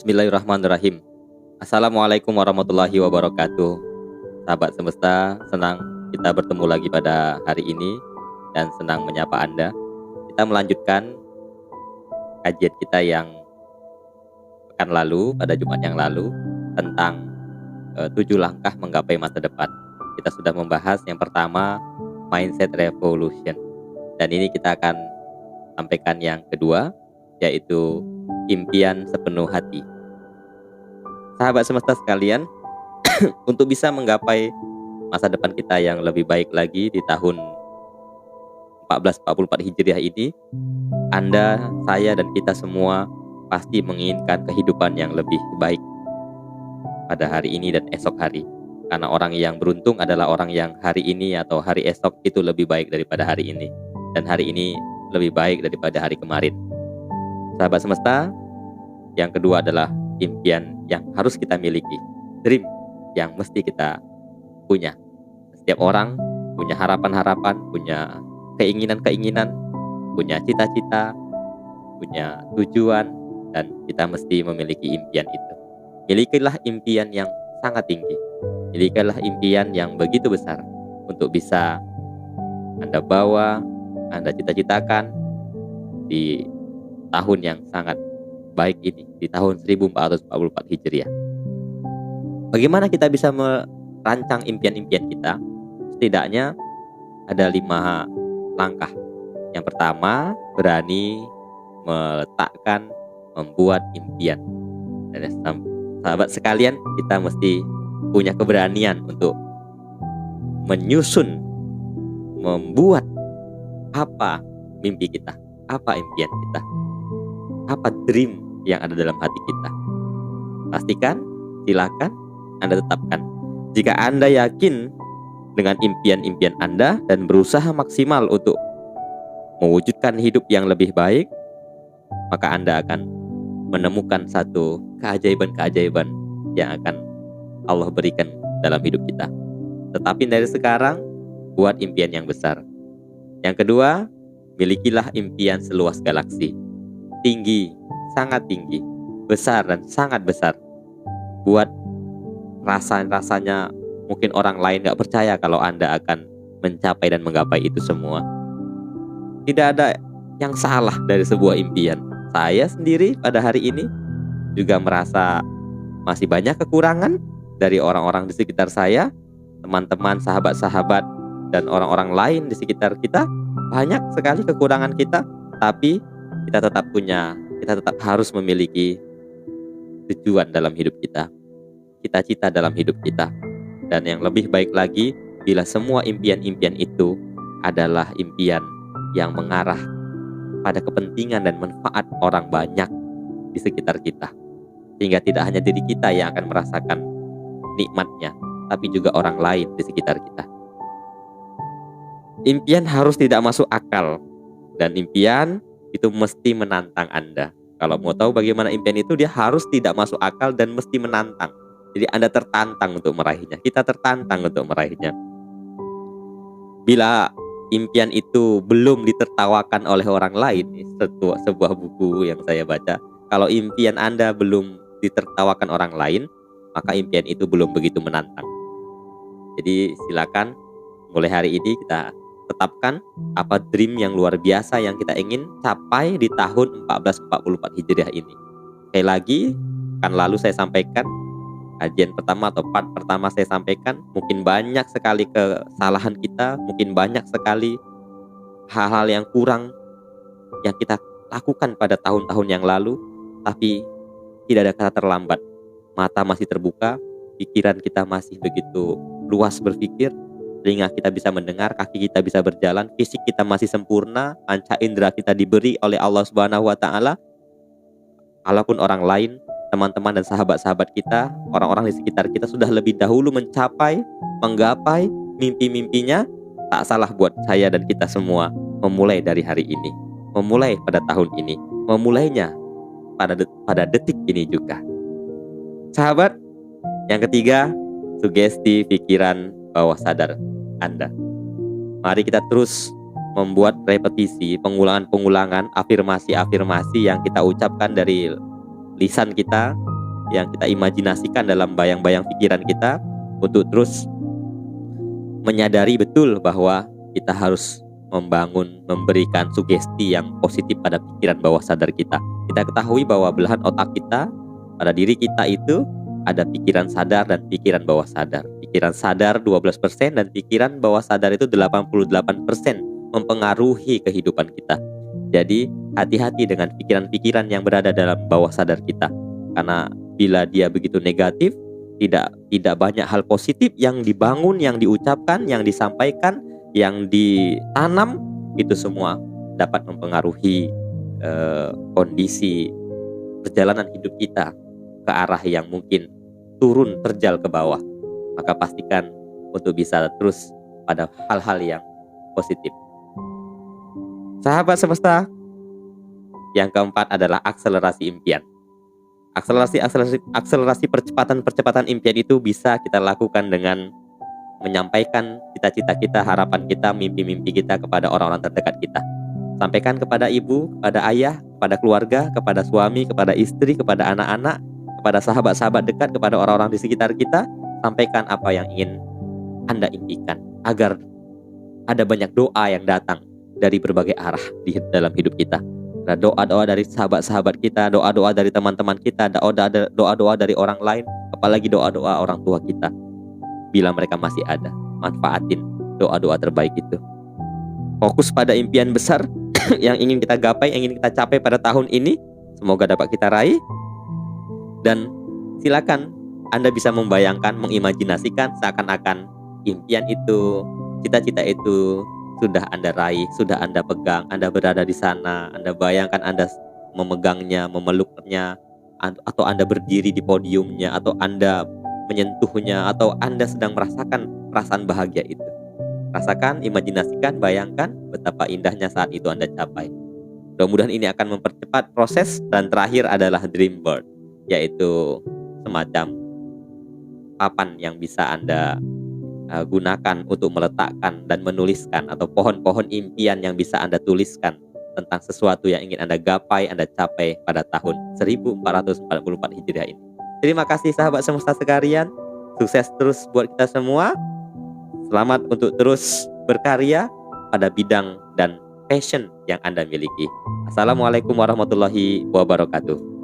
Bismillahirrahmanirrahim. Assalamualaikum warahmatullahi wabarakatuh. Sahabat semesta, senang kita bertemu lagi pada hari ini dan senang menyapa Anda. Kita melanjutkan kajian kita yang pekan lalu, pada Jumat yang lalu, tentang 7 langkah menggapai masa depan. Kita sudah membahas yang pertama, mindset revolution. Dan ini kita akan sampaikan yang kedua, yaitu impian sepenuh hati. Sahabat semesta sekalian, untuk bisa menggapai masa depan kita yang lebih baik lagi di tahun 1444 Hijriah ini, Anda, saya, dan kita semua pasti menginginkan kehidupan yang lebih baik pada hari ini dan esok hari. Karena orang yang beruntung adalah orang yang hari ini atau hari esok itu lebih baik daripada hari ini, dan hari ini lebih baik daripada hari kemarin. Sahabat semesta, yang kedua adalah impian yang harus kita miliki, dream yang mesti kita punya. Setiap orang punya harapan-harapan, punya keinginan-keinginan, punya cita-cita, punya tujuan, dan kita mesti memiliki impian itu. Milikilah impian yang sangat tinggi, milikilah impian yang begitu besar untuk bisa Anda bawa, Anda cita-citakan di tahun yang sangat baik ini, di tahun 1444 Hijriah. Bagaimana kita bisa merancang impian-impian kita? Setidaknya ada 5 langkah. Yang pertama, berani meletakkan, membuat impian. Dan sahabat sekalian, kita mesti punya keberanian untuk menyusun, membuat apa mimpi kita, apa impian kita, apa dream yang ada dalam hati kita. Pastikan, silakan Anda tetapkan. Jika Anda yakin dengan impian-impian Anda dan berusaha maksimal untuk mewujudkan hidup yang lebih baik, maka Anda akan menemukan satu keajaiban-keajaiban yang akan Allah berikan dalam hidup kita. Tetapi dari sekarang, buat impian yang besar. Yang kedua, milikilah impian seluas galaksi. Tinggi, sangat tinggi, besar dan sangat besar. Buat rasanya mungkin orang lain gak percaya kalau Anda akan mencapai dan menggapai itu semua. Tidak ada yang salah dari sebuah impian. Saya sendiri pada hari ini juga merasa masih banyak kekurangan dari orang-orang di sekitar saya, teman-teman, sahabat-sahabat, dan orang-orang lain di sekitar kita. Banyak sekali kekurangan kita, tapi kita tetap harus memiliki tujuan dalam hidup kita, cita-cita dalam hidup kita. Dan yang lebih baik lagi, bila semua impian-impian itu adalah impian yang mengarah pada kepentingan dan manfaat orang banyak di sekitar kita, sehingga tidak hanya diri kita yang akan merasakan nikmatnya, tapi juga orang lain di sekitar kita. Impian harus tidak masuk akal, dan impian itu mesti menantang Anda. Kalau mau tahu bagaimana impian itu, dia harus tidak masuk akal dan mesti menantang. Jadi Anda tertantang untuk meraihnya, kita tertantang untuk meraihnya. Bila impian itu belum ditertawakan oleh orang lain, sebuah buku yang saya baca, kalau impian Anda belum ditertawakan orang lain, maka impian itu belum begitu menantang. Jadi silakan mulai hari ini kita tetapkan apa dream yang luar biasa yang kita ingin capai di tahun 1444 Hijriah ini. Sekali lagi, kan lalu saya sampaikan, kajian pertama atau part pertama saya sampaikan, mungkin banyak sekali kesalahan kita, mungkin banyak sekali hal-hal yang kurang yang kita lakukan pada tahun-tahun yang lalu, tapi tidak ada kata terlambat. Mata masih terbuka, pikiran kita masih begitu luas berpikir, telinga kita bisa mendengar, kaki kita bisa berjalan, fisik kita masih sempurna, panca indera kita diberi oleh Allah Subhanahu wa Ta'ala. Walaupun orang lain, teman-teman dan sahabat-sahabat kita, orang-orang di sekitar kita sudah lebih dahulu mencapai, menggapai mimpi-mimpinya, tak salah buat saya dan kita semua memulai dari hari ini, memulai pada tahun ini, memulainya pada detik ini juga. Sahabat, yang ketiga, sugesti pikiran bawah sadar Anda. Mari kita terus membuat repetisi, pengulangan-pengulangan, afirmasi-afirmasi yang kita ucapkan dari lisan kita, yang kita imajinasikan dalam bayang-bayang pikiran kita, untuk terus menyadari betul bahwa kita harus memberikan sugesti yang positif pada pikiran bawah sadar kita. Kita ketahui bahwa belahan otak kita, pada diri kita itu ada pikiran sadar dan pikiran bawah sadar. Pikiran sadar 12% dan pikiran bawah sadar itu 88% mempengaruhi kehidupan kita. Jadi hati-hati dengan pikiran-pikiran yang berada dalam bawah sadar kita, karena bila dia begitu negatif, tidak banyak hal positif yang dibangun, yang diucapkan, yang disampaikan, yang ditanam, itu semua dapat mempengaruhi kondisi perjalanan hidup kita ke arah yang mungkin turun terjal ke bawah. Maka pastikan untuk bisa terus pada hal-hal yang positif. Sahabat semesta, yang keempat adalah akselerasi impian. Akselerasi percepatan impian itu bisa kita lakukan dengan menyampaikan cita-cita kita, harapan kita, mimpi-mimpi kita kepada orang-orang terdekat kita. Sampaikan kepada ibu, kepada ayah, kepada keluarga, kepada suami, kepada istri, kepada anak-anak, kepada sahabat-sahabat dekat, kepada orang-orang di sekitar kita. Sampaikan apa yang ingin Anda impikan, agar ada banyak doa yang datang dari berbagai arah di dalam hidup kita. Ada doa-doa dari sahabat-sahabat kita, doa-doa dari teman-teman kita, doa-doa dari orang lain, apalagi doa-doa orang tua kita. Bila mereka masih ada, manfaatin doa-doa terbaik itu. Fokus pada impian besar yang ingin kita gapai, yang ingin kita capai pada tahun ini. Semoga dapat kita raih. Dan silakan Anda bisa membayangkan, mengimajinasikan seakan-akan impian itu, cita-cita itu sudah Anda raih, sudah Anda pegang, Anda berada di sana. Anda bayangkan Anda memegangnya, memeluknya, atau Anda berdiri di podiumnya, atau Anda menyentuhnya, atau Anda sedang merasakan perasaan bahagia itu. Rasakan, imajinasikan, bayangkan betapa indahnya saat itu Anda capai. Mudah-mudahan ini akan mempercepat proses. Dan terakhir adalah dream board, yaitu semacam papan yang bisa Anda gunakan untuk meletakkan dan menuliskan, atau pohon-pohon impian yang bisa Anda tuliskan tentang sesuatu yang ingin Anda gapai, Anda capai pada tahun 1444 Hijriah ini. Terima kasih sahabat semesta sekalian. Sukses terus buat kita semua. Selamat untuk terus berkarya pada bidang dan passion yang Anda miliki. Assalamualaikum warahmatullahi wabarakatuh.